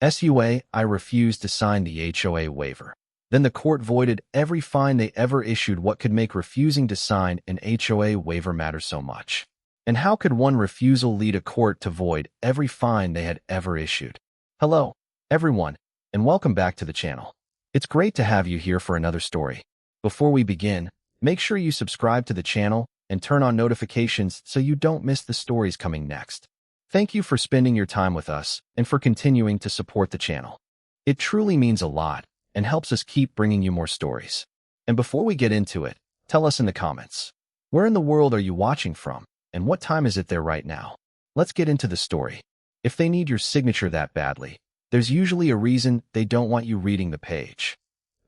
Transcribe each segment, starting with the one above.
SUA, I refused to sign the HOA waiver. Then the court voided every fine they ever issued. What could make refusing to sign an HOA waiver matter so much? And how could one refusal lead a court to void every fine they had ever issued? Hello, everyone, and welcome back to the channel. It's great to have you here for another story. Before we begin, make sure you subscribe to the channel and turn on notifications so you don't miss the stories coming next. Thank you for spending your time with us and for continuing to support the channel. It truly means a lot and helps us keep bringing you more stories. And before we get into it, tell us in the comments, where in the world are you watching from, and what time is it there right now? Let's get into the story. If they need your signature that badly, there's usually a reason they don't want you reading the page.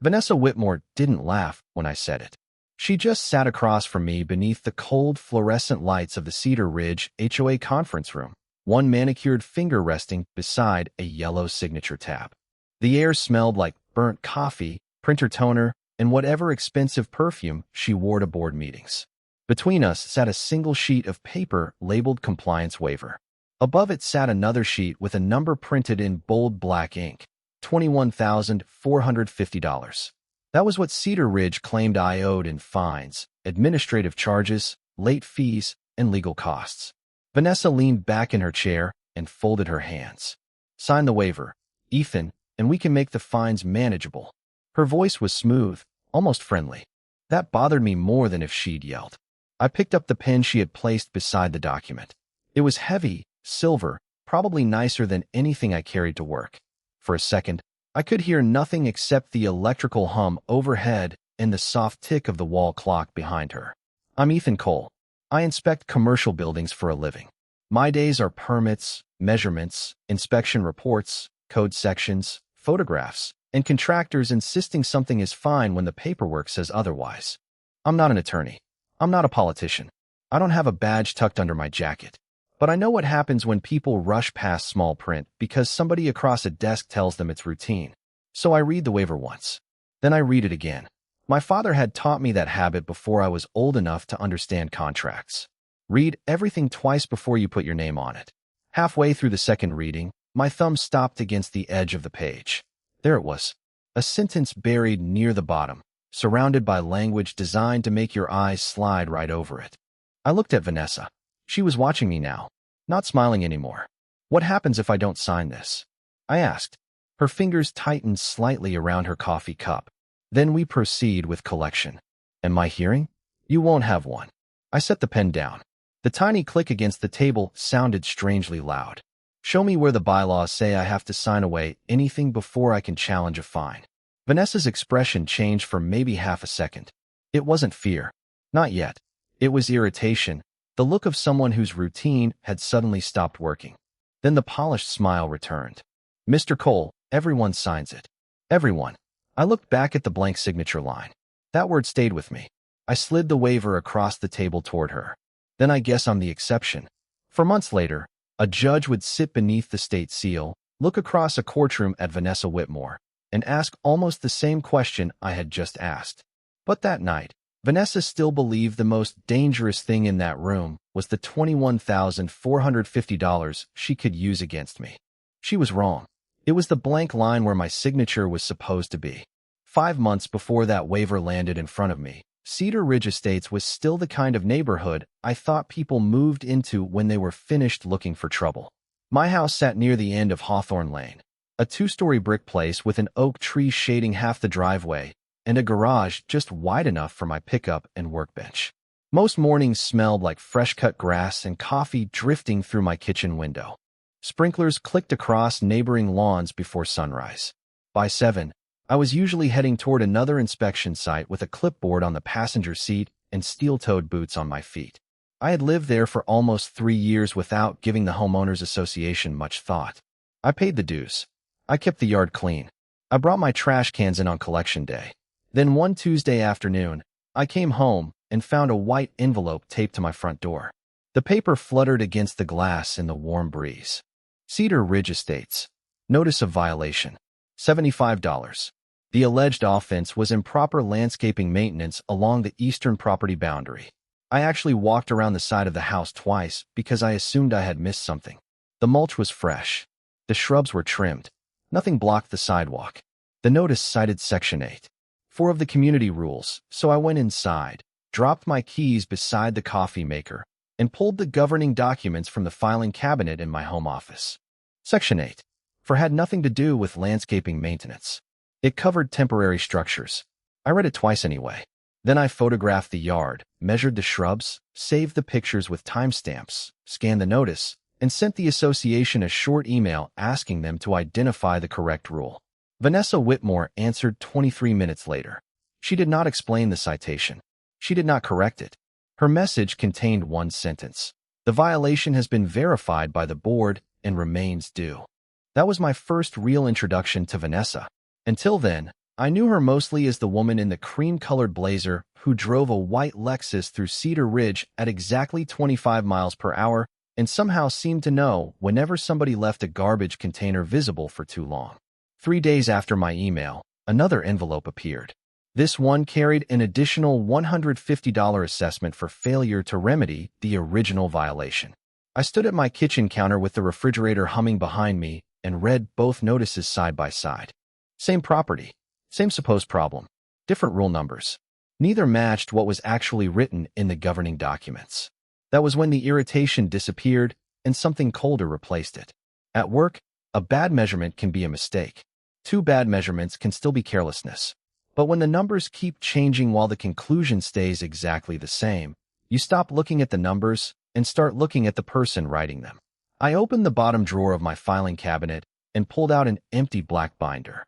Vanessa Whitmore didn't laugh when I said it. She just sat across from me beneath the cold fluorescent lights of the Cedar Ridge HOA conference room, one manicured finger resting beside a yellow signature tab. The air smelled like burnt coffee, printer toner, and whatever expensive perfume she wore to board meetings. Between us sat a single sheet of paper labeled Compliance Waiver. Above it sat another sheet with a number printed in bold black ink, $21,450. That was what Cedar Ridge claimed I owed in fines, administrative charges, late fees, and legal costs. Vanessa leaned back in her chair and folded her hands. Sign the waiver, Ethan, and we can make the fines manageable. Her voice was smooth, almost friendly. That bothered me more than if she'd yelled. I picked up the pen she had placed beside the document. It was heavy, silver, probably nicer than anything I carried to work. For a second, I could hear nothing except the electrical hum overhead and the soft tick of the wall clock behind her. I'm Ethan Cole. I inspect commercial buildings for a living. My days are permits, measurements, inspection reports, code sections, photographs, and contractors insisting something is fine when the paperwork says otherwise. I'm not an attorney. I'm not a politician. I don't have a badge tucked under my jacket. But I know what happens when people rush past small print because somebody across a desk tells them it's routine. So I read the waiver once. Then I read it again. My father had taught me that habit before I was old enough to understand contracts. Read everything twice before you put your name on it. Halfway through the second reading, my thumb stopped against the edge of the page. There it was. A sentence buried near the bottom, surrounded by language designed to make your eyes slide right over it. I looked at Vanessa. She was watching me now, not smiling anymore. What happens if I don't sign this? I asked. Her fingers tightened slightly around her coffee cup. Then we proceed with collection. Am I hearing? You won't have one. I set the pen down. The tiny click against the table sounded strangely loud. Show me where the bylaws say I have to sign away anything before I can challenge a fine. Vanessa's expression changed for maybe half a second. It wasn't fear. Not yet. It was irritation, the look of someone whose routine had suddenly stopped working. Then the polished smile returned. Mr. Cole, everyone signs it. Everyone. I looked back at the blank signature line. That word stayed with me. I slid the waiver across the table toward her. Then I guess I'm the exception. For months later, a judge would sit beneath the state seal, look across a courtroom at Vanessa Whitmore, and ask almost the same question I had just asked. But that night, Vanessa still believed the most dangerous thing in that room was the $21,450 she could use against me. She was wrong. It was the blank line where my signature was supposed to be. 5 months before that waiver landed in front of me, Cedar Ridge Estates was still the kind of neighborhood I thought people moved into when they were finished looking for trouble. My house sat near the end of Hawthorne Lane, a 2-story brick place with an oak tree shading half the driveway and a garage just wide enough for my pickup and workbench. Most mornings smelled like fresh-cut grass and coffee drifting through my kitchen window. Sprinklers clicked across neighboring lawns before sunrise. By 7, I was usually heading toward another inspection site with a clipboard on the passenger seat and steel-toed boots on my feet. I had lived there for almost 3 years without giving the homeowners association much thought. I paid the dues. I kept the yard clean. I brought my trash cans in on collection day. Then one Tuesday afternoon, I came home and found a white envelope taped to my front door. The paper fluttered against the glass in the warm breeze. Cedar Ridge Estates. Notice of violation. $75. The alleged offense was improper landscaping maintenance along the eastern property boundary. I actually walked around the side of the house twice because I assumed I had missed something. The mulch was fresh. The shrubs were trimmed. Nothing blocked the sidewalk. The notice cited Section 8, 4 of the community rules, so I went inside, dropped my keys beside the coffee maker, and pulled the governing documents from the filing cabinet in my home office. Section 8, 4 had nothing to do with landscaping maintenance. It covered temporary structures. I read it twice anyway. Then I photographed the yard, measured the shrubs, saved the pictures with timestamps, scanned the notice, and sent the association a short email asking them to identify the correct rule. Vanessa Whitmore answered 23 minutes later. She did not explain the citation. She did not correct it. Her message contained one sentence. The violation has been verified by the board and remains due. That was my first real introduction to Vanessa. Until then, I knew her mostly as the woman in the cream-colored blazer who drove a white Lexus through Cedar Ridge at exactly 25 miles per hour and somehow seemed to know whenever somebody left a garbage container visible for too long. 3 days after my email, another envelope appeared. This one carried an additional $150 assessment for failure to remedy the original violation. I stood at my kitchen counter with the refrigerator humming behind me and read both notices side by side. Same property, same supposed problem, different rule numbers. Neither matched what was actually written in the governing documents. That was when the irritation disappeared and something colder replaced it. At work, a bad measurement can be a mistake. 2 bad measurements can still be carelessness. But when the numbers keep changing while the conclusion stays exactly the same, you stop looking at the numbers and start looking at the person writing them. I opened the bottom drawer of my filing cabinet and pulled out an empty black binder.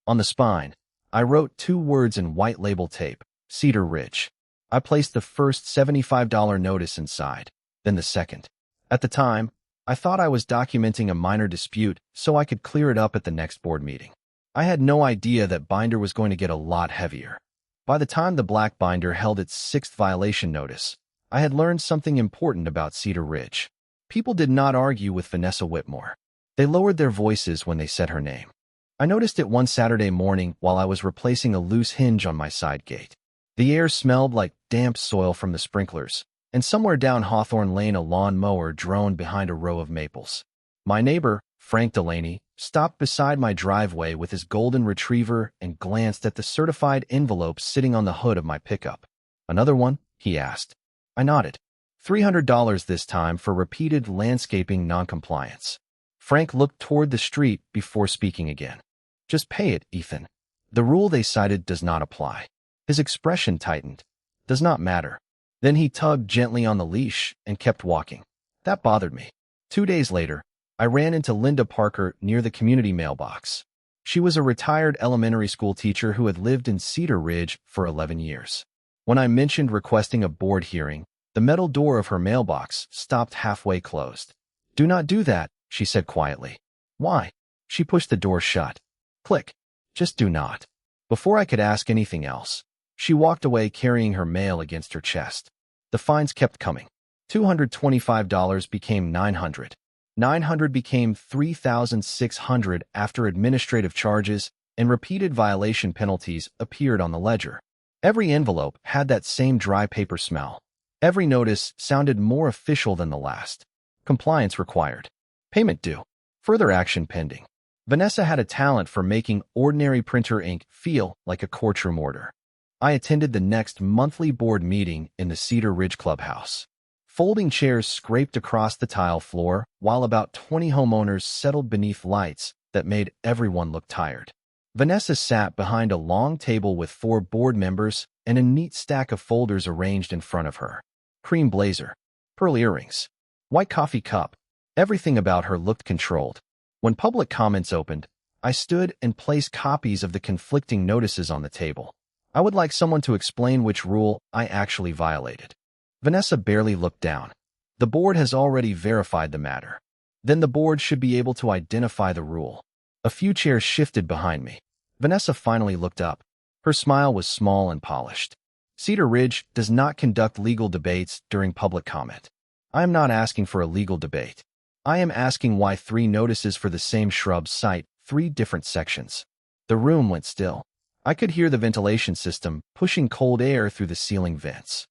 On the spine, I wrote 2 words in white label tape, Cedar Ridge. I placed the first $75 notice inside, then the second. At the time, I thought I was documenting a minor dispute so I could clear it up at the next board meeting. I had no idea that binder was going to get a lot heavier. By the time the black binder held its 6th violation notice, I had learned something important about Cedar Ridge. People did not argue with Vanessa Whitmore. They lowered their voices when they said her name. I noticed it one Saturday morning while I was replacing a loose hinge on my side gate. The air smelled like damp soil from the sprinklers, and somewhere down Hawthorne Lane a lawn mower droned behind a row of maples. My neighbor, Frank Delaney, stopped beside my driveway with his golden retriever and glanced at the certified envelope sitting on the hood of my pickup. "Another one?" he asked. I nodded. $300 this time for repeated landscaping noncompliance. Frank looked toward the street before speaking again. "Just pay it, Ethan. The rule they cited does not apply." His expression tightened. "Does not matter." Then he tugged gently on the leash and kept walking. That bothered me. 2 days later, I ran into Linda Parker near the community mailbox. She was a retired elementary school teacher who had lived in Cedar Ridge for 11 years. When I mentioned requesting a board hearing, the metal door of her mailbox stopped halfway closed. "Do not do that," she said quietly. "Why?" She pushed the door shut. Click. "Just do not." Before I could ask anything else, she walked away carrying her mail against her chest. The fines kept coming. $225 became $900. $900 became $3,600 after administrative charges and repeated violation penalties appeared on the ledger. Every envelope had that same dry paper smell. Every notice sounded more official than the last. Compliance required. Payment due. Further action pending. Vanessa had a talent for making ordinary printer ink feel like a courtroom order. I attended the next monthly board meeting in the Cedar Ridge Clubhouse. Folding chairs scraped across the tile floor while about 20 homeowners settled beneath lights that made everyone look tired. Vanessa sat behind a long table with 4 board members and a neat stack of folders arranged in front of her. Cream blazer, pearl earrings, white coffee cup. Everything about her looked controlled. When public comments opened, I stood and placed copies of the conflicting notices on the table. I would like someone to explain which rule I actually violated. Vanessa barely looked down. The board has already verified the matter. Then the board should be able to identify the rule. A few chairs shifted behind me. Vanessa finally looked up. Her smile was small and polished. Cedar Ridge does not conduct legal debates during public comment. I am not asking for a legal debate. I am asking why 3 notices for the same shrub cite 3 different sections. The room went still. I could hear the ventilation system pushing cold air through the ceiling vents.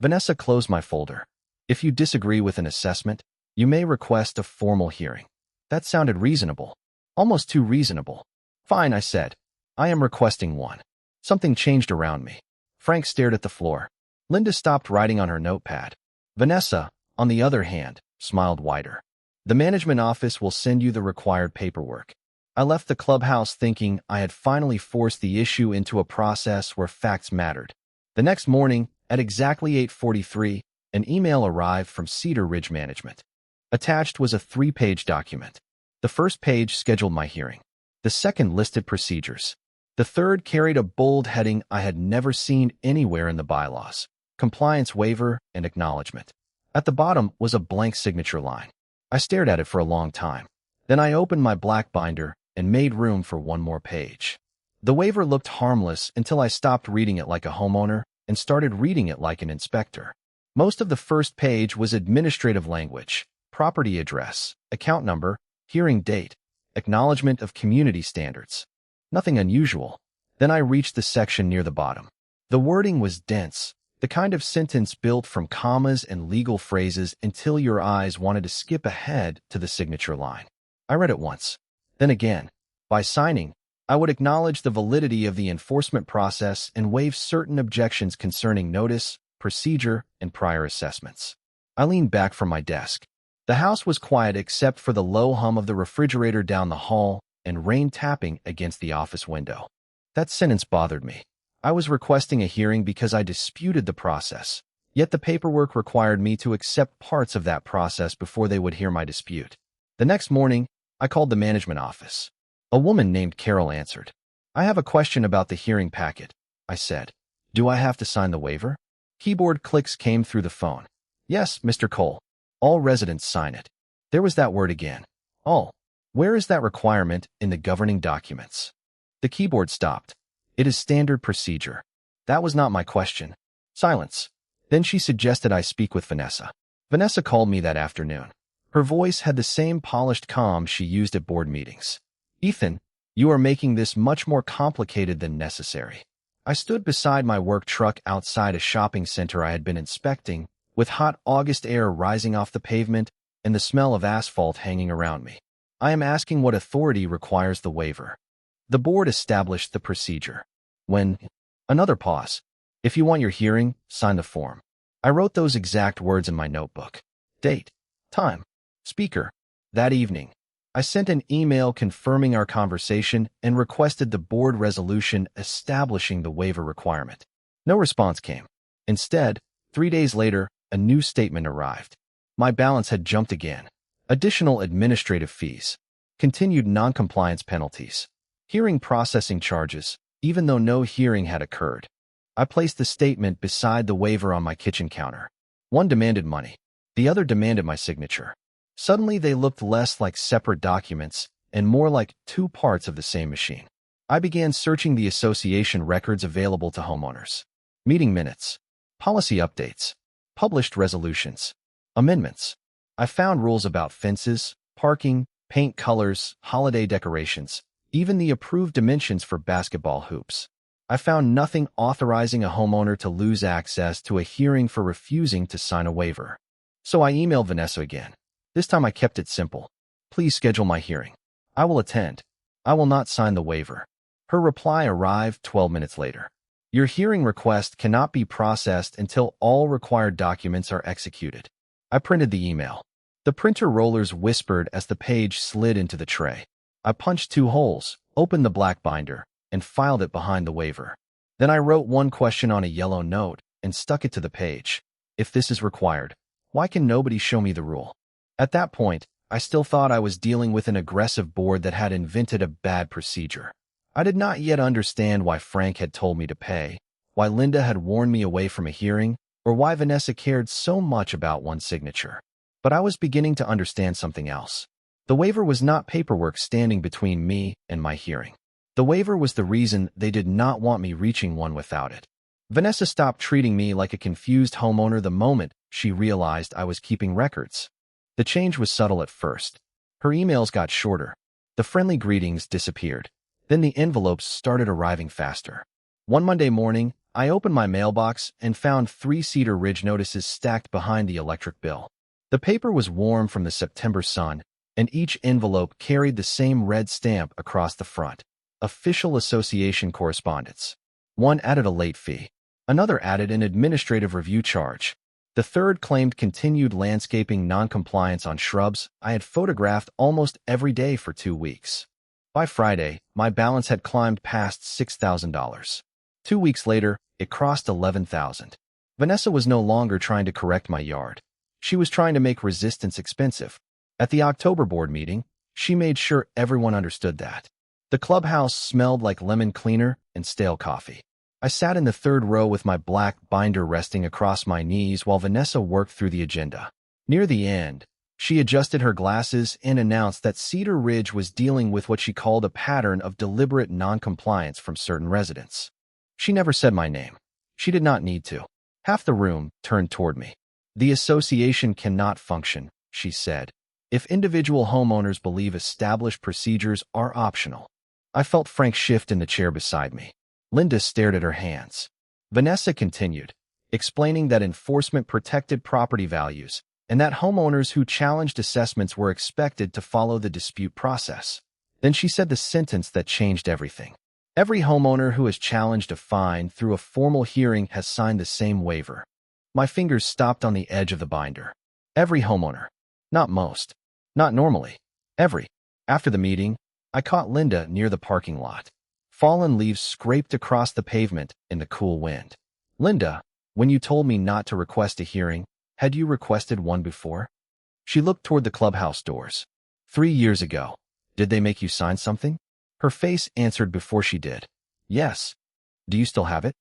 Vanessa closed my folder. "If you disagree with an assessment, you may request a formal hearing." That sounded reasonable. Almost too reasonable. Fine, I said. I am requesting one. Something changed around me. Frank stared at the floor. Linda stopped writing on her notepad. Vanessa, on the other hand, smiled wider. The management office will send you the required paperwork. I left the clubhouse thinking I had finally forced the issue into a process where facts mattered. The next morning, at exactly 8:43, an email arrived from Cedar Ridge Management. Attached was a 3-page document. The first page scheduled my hearing. The second listed procedures. The third carried a bold heading I had never seen anywhere in the bylaws: compliance waiver and acknowledgement. At the bottom was a blank signature line. I stared at it for a long time. Then I opened my black binder and made room for one more page. The waiver looked harmless until I stopped reading it like a homeowner and started reading it like an inspector. Most of the first page was administrative language: property address, account number, hearing date, acknowledgement of community standards. Nothing unusual. Then I reached the section near the bottom. The wording was dense, the kind of sentence built from commas and legal phrases until your eyes wanted to skip ahead to the signature line. I read it once, then again. By signing, I would acknowledge the validity of the enforcement process and waive certain objections concerning notice, procedure, and prior assessments. I leaned back from my desk. The house was quiet except for the low hum of the refrigerator down the hall and rain tapping against the office window. That sentence bothered me. I was requesting a hearing because I disputed the process, yet the paperwork required me to accept parts of that process before they would hear my dispute. The next morning, I called the management office. A woman named Carol answered. "I have a question about the hearing packet," I said. "Do I have to sign the waiver?" Keyboard clicks came through the phone. "Yes, Mr. Cole. All residents sign it." There was that word again. All. Where is that requirement in the governing documents? The keyboard stopped. "It is standard procedure." That was not my question. Silence. Then she suggested I speak with Vanessa. Vanessa called me that afternoon. Her voice had the same polished calm she used at board meetings. "Ethan, you are making this much more complicated than necessary." I stood beside my work truck outside a shopping center I had been inspecting, with hot August air rising off the pavement and the smell of asphalt hanging around me. "I am asking what authority requires the waiver." The board established the procedure. Another pause. "If you want your hearing, sign the form." I wrote those exact words in my notebook. Date, time, speaker. That evening, I sent an email confirming our conversation and requested the board resolution establishing the waiver requirement. No response came. Instead, 3 days later, a new statement arrived. My balance had jumped again. Additional administrative fees. Continued noncompliance penalties. Hearing processing charges, even though no hearing had occurred. I placed the statement beside the waiver on my kitchen counter. One demanded money. The other demanded my signature. Suddenly they looked less like separate documents and more like two parts of the same machine. I began searching the association records available to homeowners. Meeting minutes. Policy updates. Published resolutions. Amendments. I found rules about fences, parking, paint colors, holiday decorations, even the approved dimensions for basketball hoops. I found nothing authorizing a homeowner to lose access to a hearing for refusing to sign a waiver. So I emailed Vanessa again. This time I kept it simple. "Please schedule my hearing. I will attend. I will not sign the waiver." Her reply arrived 12 minutes later. "Your hearing request cannot be processed until all required documents are executed." I printed the email. The printer rollers whispered as the page slid into the tray. I punched 2 holes, opened the black binder, and filed it behind the waiver. Then I wrote one question on a yellow note and stuck it to the page. "If this is required, why can nobody show me the rule?" At that point, I still thought I was dealing with an aggressive board that had invented a bad procedure. I did not yet understand why Frank had told me to pay, why Linda had warned me away from a hearing, or why Vanessa cared so much about one signature. But I was beginning to understand something else. The waiver was not paperwork standing between me and my hearing. The waiver was the reason they did not want me reaching one without it. Vanessa stopped treating me like a confused homeowner the moment she realized I was keeping records. The change was subtle at first. Her emails got shorter. The friendly greetings disappeared. Then the envelopes started arriving faster. One Monday morning, I opened my mailbox and found 3 Cedar Ridge notices stacked behind the electric bill. The paper was warm from the September sun, and each envelope carried the same red stamp across the front. Official association correspondence. One added a late fee. Another added an administrative review charge. The third claimed continued landscaping noncompliance on shrubs I had photographed almost every day for 2 weeks. By Friday, my balance had climbed past $6,000. 2 weeks later, it crossed $11,000. Vanessa was no longer trying to correct my yard. She was trying to make resistance expensive. At the October board meeting, she made sure everyone understood that. The clubhouse smelled like lemon cleaner and stale coffee. I sat in the third row with my black binder resting across my knees while Vanessa worked through the agenda. Near the end, she adjusted her glasses and announced that Cedar Ridge was dealing with what she called a pattern of deliberate noncompliance from certain residents. She never said my name. She did not need to. Half the room turned toward me. The association cannot function, she said, if individual homeowners believe established procedures are optional. I felt Frank shift in the chair beside me. Linda stared at her hands. Vanessa continued, explaining that enforcement protected property values and that homeowners who challenged assessments were expected to follow the dispute process. Then she said the sentence that changed everything. Every homeowner who has challenged a fine through a formal hearing has signed the same waiver. My fingers stopped on the edge of the binder. Every homeowner. Not most. Not normally. Every. After the meeting, I caught Linda near the parking lot. Fallen leaves scraped across the pavement in the cool wind. Linda, when you told me not to request a hearing, had you requested one before? She looked toward the clubhouse doors. 3 years ago. Did they make you sign something? Her face answered before she did. Yes. Do you still have it?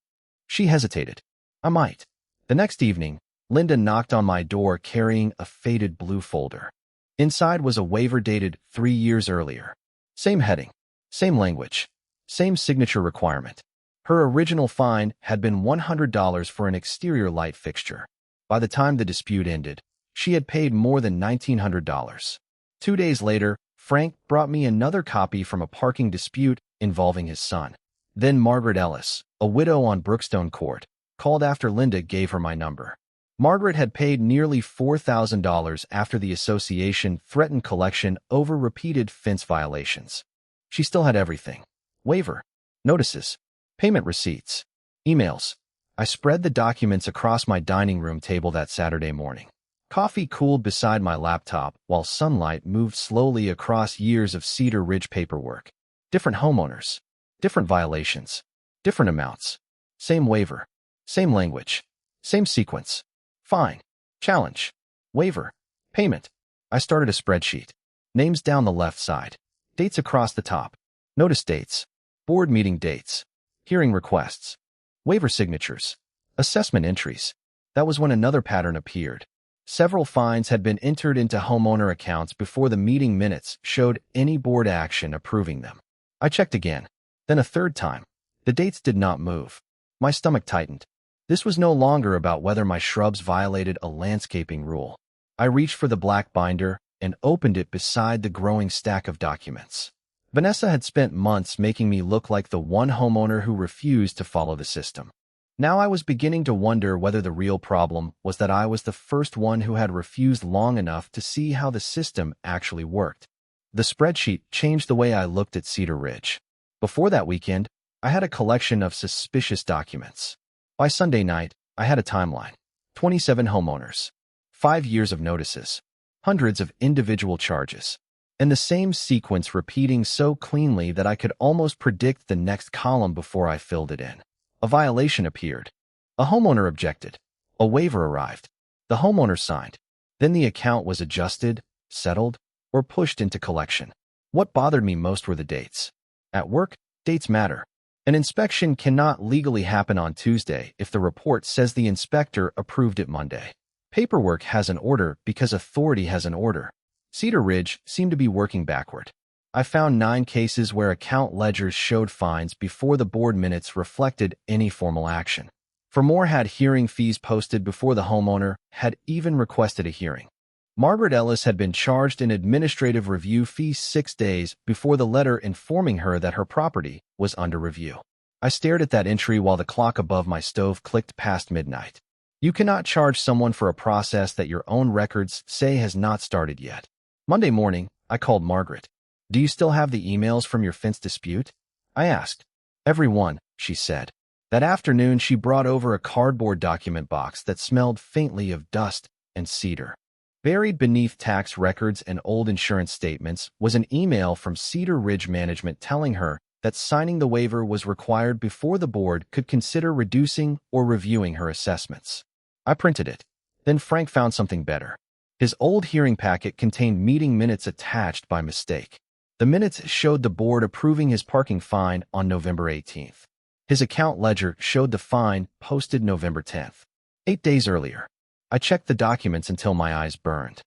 She hesitated. I might. The next evening, Linda knocked on my door carrying a faded blue folder. Inside was a waiver dated 3 years earlier. Same heading. Same language. Same signature requirement. Her original fine had been $100 for an exterior light fixture. By the time the dispute ended, she had paid more than $1,900. 2 days later, Frank brought me another copy from a parking dispute involving his son. Then Margaret Ellis, a widow on Brookstone Court, called after Linda gave her my number. Margaret had paid nearly $4,000 after the association threatened collection over repeated fence violations. She still had everything. Waiver, notices, payment receipts, emails. I spread the documents across my dining room table that Saturday morning. Coffee cooled beside my laptop while sunlight moved slowly across years of Cedar Ridge paperwork. Different homeowners, different violations, different amounts. Same waiver, same language, same sequence. Fine, challenge, waiver, payment. I started a spreadsheet. Names down the left side, dates across the top, notice dates, board meeting dates, hearing requests, waiver signatures, assessment entries. That was when another pattern appeared. Several fines had been entered into homeowner accounts before the meeting minutes showed any board action approving them. I checked again, then a third time. The dates did not move. My stomach tightened. This was no longer about whether my shrubs violated a landscaping rule. I reached for the black binder and opened it beside the growing stack of documents. Vanessa had spent months making me look like the one homeowner who refused to follow the system. Now I was beginning to wonder whether the real problem was that I was the first one who had refused long enough to see how the system actually worked. The spreadsheet changed the way I looked at Cedar Ridge. Before that weekend, I had a collection of suspicious documents. By Sunday night, I had a timeline. 27 homeowners, 5 years of notices, hundreds of individual charges, and the same sequence repeating so cleanly that I could almost predict the next column before I filled it in. A violation appeared. A homeowner objected. A waiver arrived. The homeowner signed. Then the account was adjusted, settled, or pushed into collection. What bothered me most were the dates. At work, dates matter. An inspection cannot legally happen on Tuesday if the report says the inspector approved it Monday. Paperwork has an order because authority has an order. Cedar Ridge seemed to be working backward. I found 9 cases where account ledgers showed fines before the board minutes reflected any formal action. 4 more had hearing fees posted before the homeowner had even requested a hearing. Margaret Ellis had been charged an administrative review fee 6 days before the letter informing her that her property was under review. I stared at that entry while the clock above my stove clicked past midnight. You cannot charge someone for a process that your own records say has not started yet. Monday morning, I called Margaret. Do you still have the emails from your fence dispute? I asked. Every one, she said. That afternoon, she brought over a cardboard document box that smelled faintly of dust and cedar. Buried beneath tax records and old insurance statements was an email from Cedar Ridge Management telling her that signing the waiver was required before the board could consider reducing or reviewing her assessments. I printed it. Then Frank found something better. His old hearing packet contained meeting minutes attached by mistake. The minutes showed the board approving his parking fine on November 18th. His account ledger showed the fine posted November 10th. 8 days earlier. I checked the documents until my eyes burned.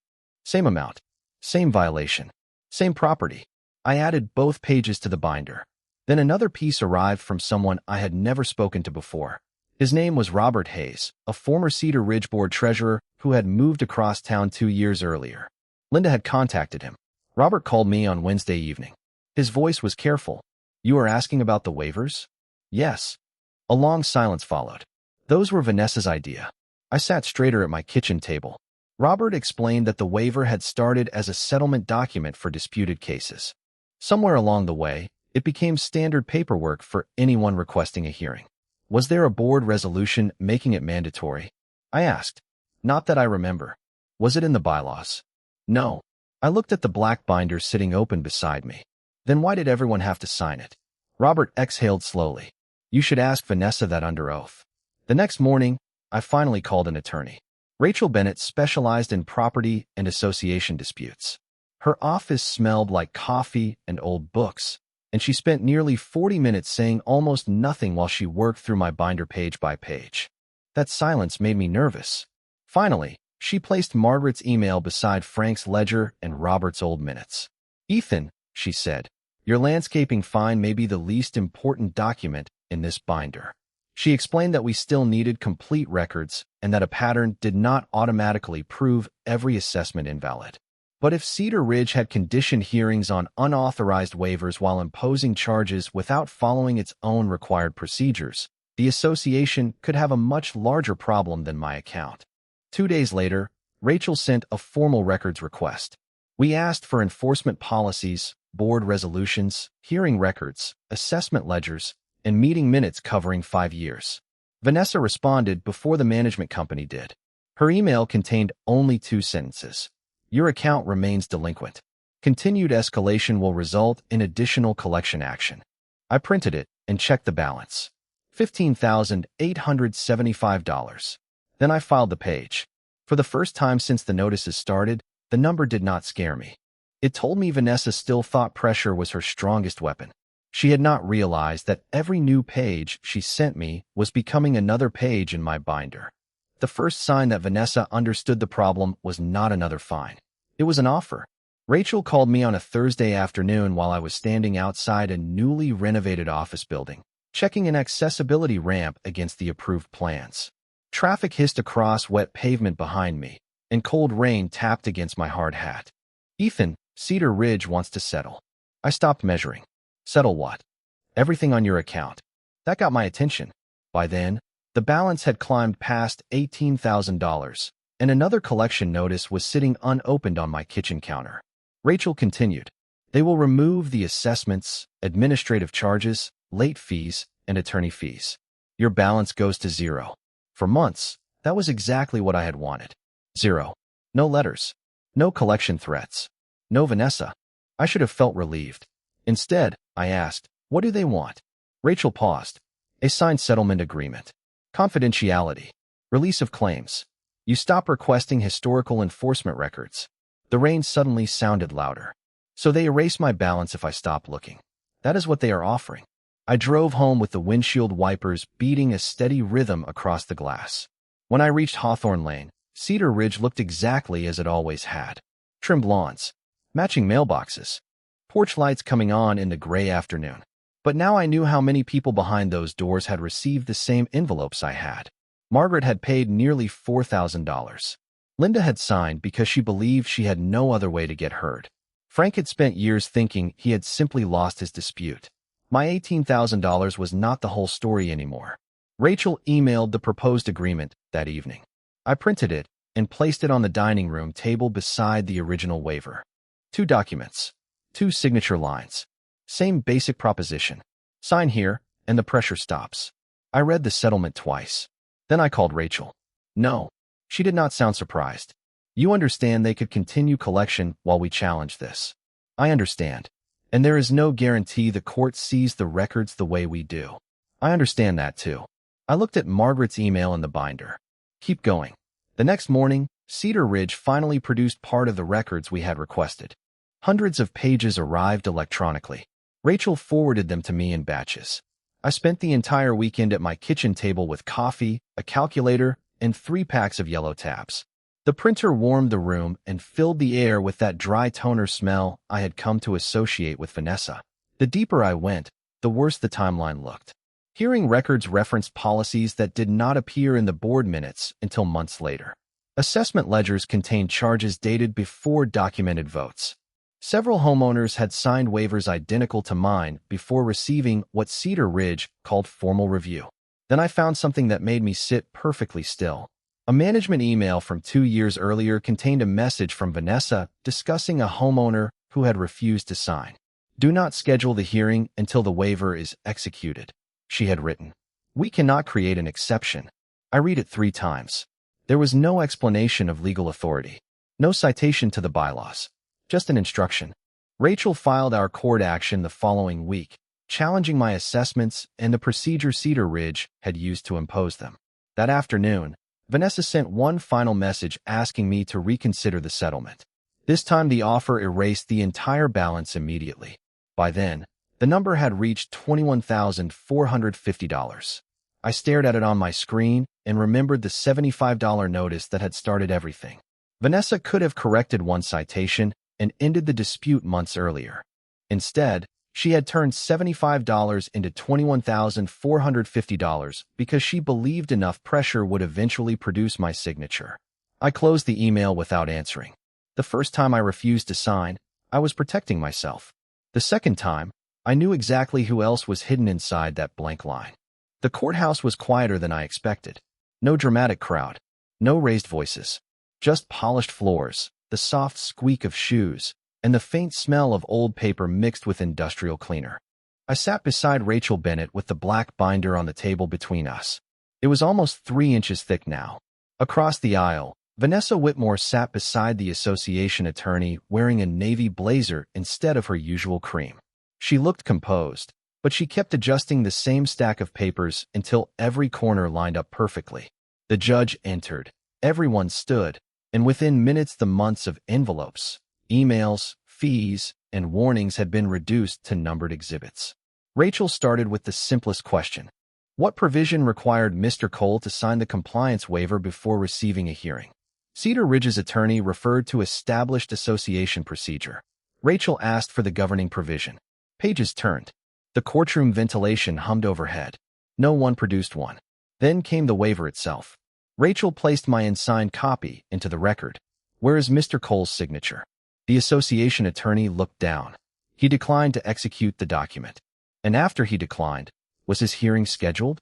Same amount. Same violation. Same property. I added both pages to the binder. Then another piece arrived from someone I had never spoken to before. His name was Robert Hayes, a former Cedar Ridge Board treasurer who had moved across town 2 years earlier. Linda had contacted him. Robert called me on Wednesday evening. His voice was careful. You are asking about the waivers? Yes. A long silence followed. Those were Vanessa's idea. I sat straighter at my kitchen table. Robert explained that the waiver had started as a settlement document for disputed cases. Somewhere along the way, it became standard paperwork for anyone requesting a hearing. Was there a board resolution making it mandatory? I asked. Not that I remember. Was it in the bylaws? No. I looked at the black binder sitting open beside me. Then why did everyone have to sign it? Robert exhaled slowly. You should ask Vanessa that under oath. The next morning, I finally called an attorney. Rachel Bennett specialized in property and association disputes. Her office smelled like coffee and old books, and she spent nearly 40 minutes saying almost nothing while she worked through my binder page by page. That silence made me nervous. Finally, she placed Margaret's email beside Frank's ledger and Robert's old minutes. Ethan, she said, your landscaping fine may be the least important document in this binder. She explained that we still needed complete records and that a pattern did not automatically prove every assessment invalid. But if Cedar Ridge had conditioned hearings on unauthorized waivers while imposing charges without following its own required procedures, the association could have a much larger problem than my account. 2 days later, Rachel sent a formal records request. We asked for enforcement policies, board resolutions, hearing records, assessment ledgers, and meeting minutes covering 5 years. Vanessa responded before the management company did. Her email contained only 2 sentences. Your account remains delinquent. Continued escalation will result in additional collection action. I printed it and checked the balance. $15,875. Then I filed the page. For the first time since the notices started, the number did not scare me. It told me Vanessa still thought pressure was her strongest weapon. She had not realized that every new page she sent me was becoming another page in my binder. The first sign that Vanessa understood the problem was not another fine. It was an offer. Rachel called me on a Thursday afternoon while I was standing outside a newly renovated office building, checking an accessibility ramp against the approved plans. Traffic hissed across wet pavement behind me, and cold rain tapped against my hard hat. Ethan, Cedar Ridge wants to settle. I stopped measuring. Settle what? Everything on your account. That got my attention. By then, the balance had climbed past $18,000, and another collection notice was sitting unopened on my kitchen counter. Rachel continued. They will remove the assessments, administrative charges, late fees, and attorney fees. Your balance goes to 0. For months, that was exactly what I had wanted. 0. No letters. No collection threats. No Vanessa. I should have felt relieved. Instead, I asked, what do they want? Rachel paused. A signed settlement agreement. Confidentiality. Release of claims. You stop requesting historical enforcement records. The rain suddenly sounded louder. So they erase my balance if I stop looking. That is what they are offering. I drove home with the windshield wipers beating a steady rhythm across the glass. When I reached Hawthorne Lane, Cedar Ridge looked exactly as it always had. Trimmed lawns. Matching mailboxes. Porch lights coming on in the gray afternoon. But now I knew how many people behind those doors had received the same envelopes I had. Margaret had paid nearly $4,000. Linda had signed because she believed she had no other way to get heard. Frank had spent years thinking he had simply lost his dispute. My $18,000 was not the whole story anymore. Rachel emailed the proposed agreement that evening. I printed it and placed it on the dining room table beside the original waiver. 2 documents. 2 signature lines. Same basic proposition. Sign here, and the pressure stops. I read the settlement twice. Then I called Rachel. No. She did not sound surprised. You understand they could continue collection while we challenge this. I understand. And there is no guarantee the court sees the records the way we do. I understand that too. I looked at Margaret's email in the binder. Keep going. The next morning, Cedar Ridge finally produced part of the records we had requested. Hundreds of pages arrived electronically. Rachel forwarded them to me in batches. I spent the entire weekend at my kitchen table with coffee, a calculator, and 3 packs of yellow tabs. The printer warmed the room and filled the air with that dry toner smell I had come to associate with Vanessa. The deeper I went, the worse the timeline looked. Hearing records referenced policies that did not appear in the board minutes until months later. Assessment ledgers contained charges dated before documented votes. Several homeowners had signed waivers identical to mine before receiving what Cedar Ridge called formal review. Then I found something that made me sit perfectly still. A management email from 2 years earlier contained a message from Vanessa discussing a homeowner who had refused to sign. Do not schedule the hearing until the waiver is executed, she had written. We cannot create an exception. I read it 3 times. There was no explanation of legal authority. No citation to the bylaws. Just an instruction. Rachel filed our court action the following week, challenging my assessments and the procedure Cedar Ridge had used to impose them. That afternoon, Vanessa sent one final message asking me to reconsider the settlement. This time the offer erased the entire balance immediately. By then, the number had reached $21,450. I stared at it on my screen and remembered the $75 notice that had started everything. Vanessa could have corrected one citation and ended the dispute months earlier. Instead, she had turned $75 into $21,450 because she believed enough pressure would eventually produce my signature. I closed the email without answering. The first time I refused to sign, I was protecting myself. The second time, I knew exactly who else was hidden inside that blank line. The courthouse was quieter than I expected. No dramatic crowd. No raised voices. Just polished floors, the soft squeak of shoes, and the faint smell of old paper mixed with industrial cleaner. I sat beside Rachel Bennett with the black binder on the table between us. It was almost 3 inches thick now. Across the aisle, Vanessa Whitmore sat beside the association attorney wearing a navy blazer instead of her usual cream. She looked composed, but she kept adjusting the same stack of papers until every corner lined up perfectly. The judge entered. Everyone stood, and within minutes the months of envelopes, emails, fees, and warnings had been reduced to numbered exhibits. Rachel started with the simplest question. What provision required Mr. Cole to sign the compliance waiver before receiving a hearing? Cedar Ridge's attorney referred to established association procedure. Rachel asked for the governing provision. Pages turned. The courtroom ventilation hummed overhead. No one produced one. Then came the waiver itself. Rachel placed my unsigned copy into the record. Where is Mr. Cole's signature? The association attorney looked down. He declined to execute the document. And after he declined, was his hearing scheduled?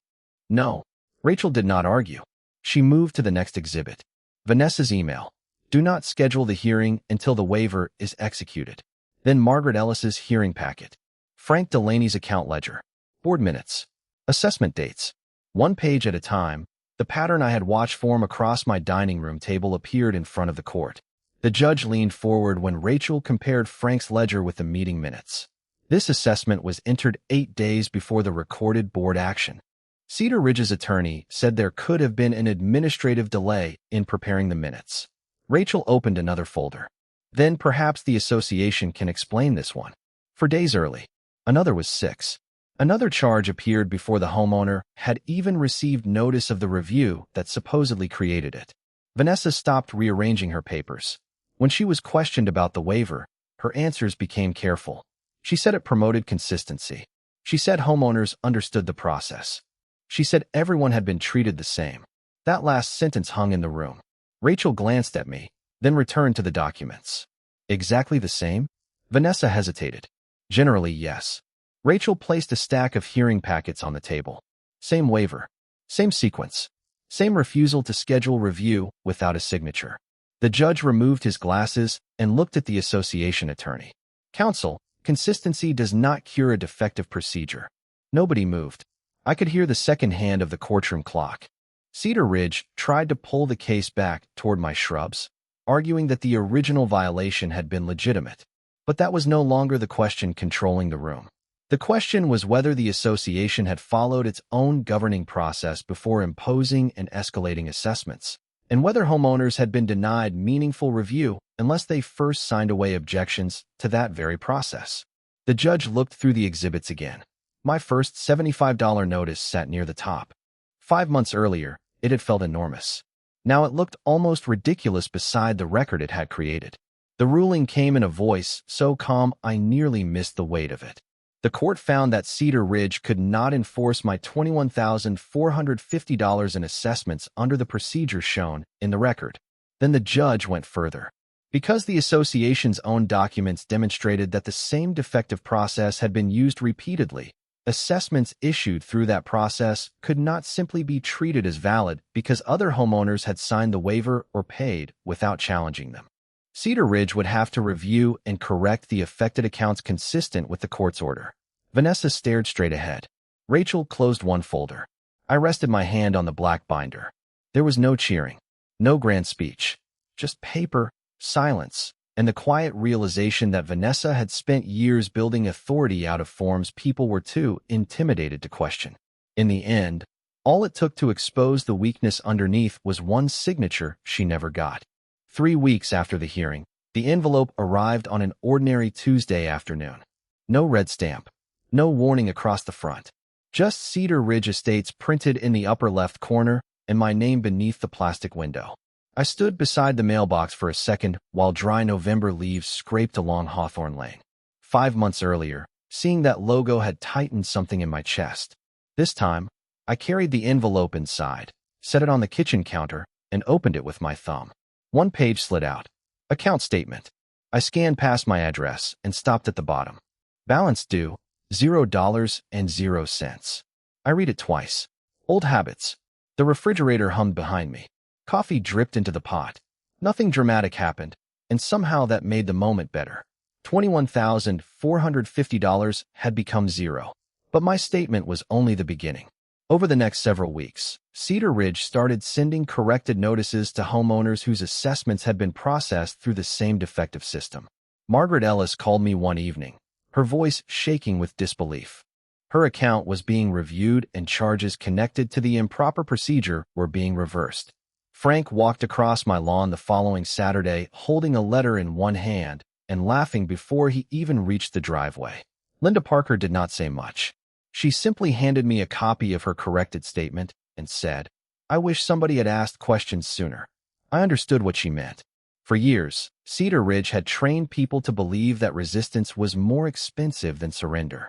No. Rachel did not argue. She moved to the next exhibit. Vanessa's email. Do not schedule the hearing until the waiver is executed. Then Margaret Ellis's hearing packet. Frank Delaney's account ledger. Board minutes. Assessment dates. 1 page at a time, the pattern I had watched form across my dining room table appeared in front of the court. The judge leaned forward when Rachel compared Frank's ledger with the meeting minutes. This assessment was entered 8 days before the recorded board action. Cedar Ridge's attorney said there could have been an administrative delay in preparing the minutes. Rachel opened another folder. Then perhaps the association can explain this one. For days early. Another was 6. Another charge appeared before the homeowner had even received notice of the review that supposedly created it. Vanessa stopped rearranging her papers. When she was questioned about the waiver, her answers became careful. She said it promoted consistency. She said homeowners understood the process. She said everyone had been treated the same. That last sentence hung in the room. Rachel glanced at me, then returned to the documents. Exactly the same? Vanessa hesitated. Generally, yes. Rachel placed a stack of hearing packets on the table. Same waiver. Same sequence. Same refusal to schedule review without a signature. The judge removed his glasses and looked at the association attorney. Counsel, consistency does not cure a defective procedure. Nobody moved. I could hear the second hand of the courtroom clock. Cedar Ridge tried to pull the case back toward my shrubs, arguing that the original violation had been legitimate. But that was no longer the question controlling the room. The question was whether the association had followed its own governing process before imposing and escalating assessments, and whether homeowners had been denied meaningful review unless they first signed away objections to that very process. The judge looked through the exhibits again. My first $75 notice sat near the top. 5 months earlier, it had felt enormous. Now it looked almost ridiculous beside the record it had created. The ruling came in a voice so calm I nearly missed the weight of it. The court found that Cedar Ridge could not enforce my $21,450 in assessments under the procedure shown in the record. Then the judge went further. Because the association's own documents demonstrated that the same defective process had been used repeatedly, assessments issued through that process could not simply be treated as valid because other homeowners had signed the waiver or paid without challenging them. Cedar Ridge would have to review and correct the affected accounts consistent with the court's order. Vanessa stared straight ahead. Rachel closed one folder. I rested my hand on the black binder. There was no cheering, no grand speech, just paper, silence, and the quiet realization that Vanessa had spent years building authority out of forms people were too intimidated to question. In the end, all it took to expose the weakness underneath was one signature she never got. 3 weeks after the hearing, the envelope arrived on an ordinary Tuesday afternoon. No red stamp, no warning across the front. Just Cedar Ridge Estates printed in the upper left corner and my name beneath the plastic window. I stood beside the mailbox for a second while dry November leaves scraped along Hawthorne Lane. 5 months earlier, seeing that logo had tightened something in my chest. This time, I carried the envelope inside, set it on the kitchen counter, and opened it with my thumb. One page slid out. Account statement. I scanned past my address and stopped at the bottom. Balance due, $0.00. I read it twice. Old habits. The refrigerator hummed behind me. Coffee dripped into the pot. Nothing dramatic happened, and somehow that made the moment better. $21,450 had become zero. But my statement was only the beginning. Over the next several weeks, Cedar Ridge started sending corrected notices to homeowners whose assessments had been processed through the same defective system. Margaret Ellis called me one evening, her voice shaking with disbelief. Her account was being reviewed and charges connected to the improper procedure were being reversed. Frank walked across my lawn the following Saturday holding a letter in one hand and laughing before he even reached the driveway. Linda Parker did not say much. She simply handed me a copy of her corrected statement and said, "I wish somebody had asked questions sooner." I understood what she meant. For years, Cedar Ridge had trained people to believe that resistance was more expensive than surrender.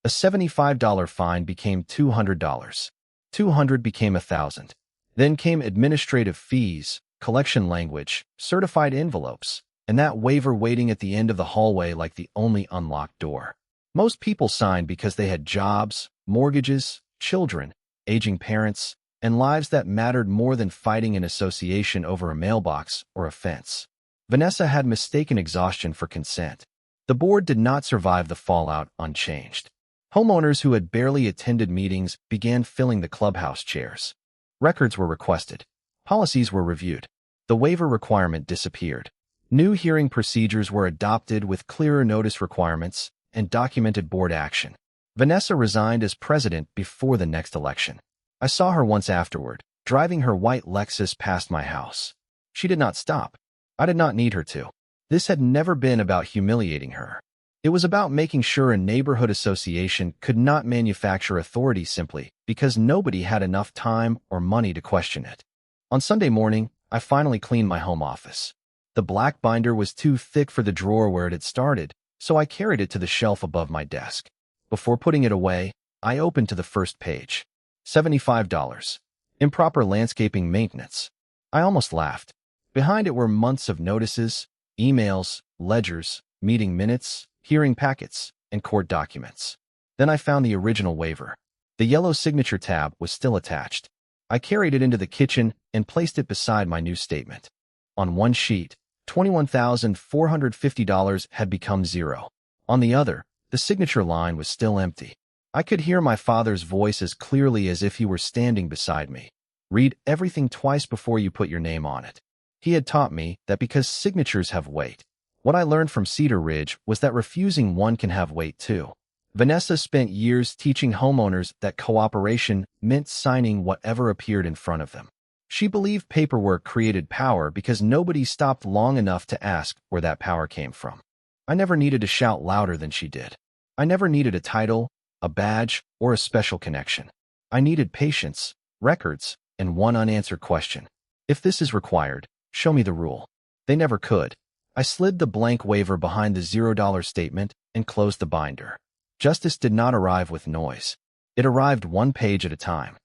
A $75 fine became $200. $200 became $1,000. Then came administrative fees, collection language, certified envelopes, and that waiver waiting at the end of the hallway like the only unlocked door. Most people signed because they had jobs, mortgages, children, aging parents, and lives that mattered more than fighting an association over a mailbox or a fence. Vanessa had mistaken exhaustion for consent. The board did not survive the fallout unchanged. Homeowners who had barely attended meetings began filling the clubhouse chairs. Records were requested. Policies were reviewed. The waiver requirement disappeared. New hearing procedures were adopted with clearer notice requirements and documented board action. Vanessa resigned as president before the next election. I saw her once afterward, driving her white Lexus past my house. She did not stop. I did not need her to. This had never been about humiliating her. It was about making sure a neighborhood association could not manufacture authority simply because nobody had enough time or money to question it. On Sunday morning, I finally cleaned my home office. The black binder was too thick for the drawer where it had started, so I carried it to the shelf above my desk. Before putting it away, I opened to the first page. $75. Improper landscaping maintenance. I almost laughed. Behind it were months of notices, emails, ledgers, meeting minutes, hearing packets, and court documents. Then I found the original waiver. The yellow signature tab was still attached. I carried it into the kitchen and placed it beside my new statement. On one sheet, $21,450 had become zero. On the other, the signature line was still empty. I could hear my father's voice as clearly as if he were standing beside me. Read everything twice before you put your name on it. He had taught me that because signatures have weight. What I learned from Cedar Ridge was that refusing one can have weight too. Vanessa spent years teaching homeowners that cooperation meant signing whatever appeared in front of them. She believed paperwork created power because nobody stopped long enough to ask where that power came from. I never needed to shout louder than she did. I never needed a title, a badge, or a special connection. I needed patience, records, and one unanswered question. If this is required, show me the rule. They never could. I slid the blank waiver behind the $0 statement and closed the binder. Justice did not arrive with noise. It arrived one page at a time.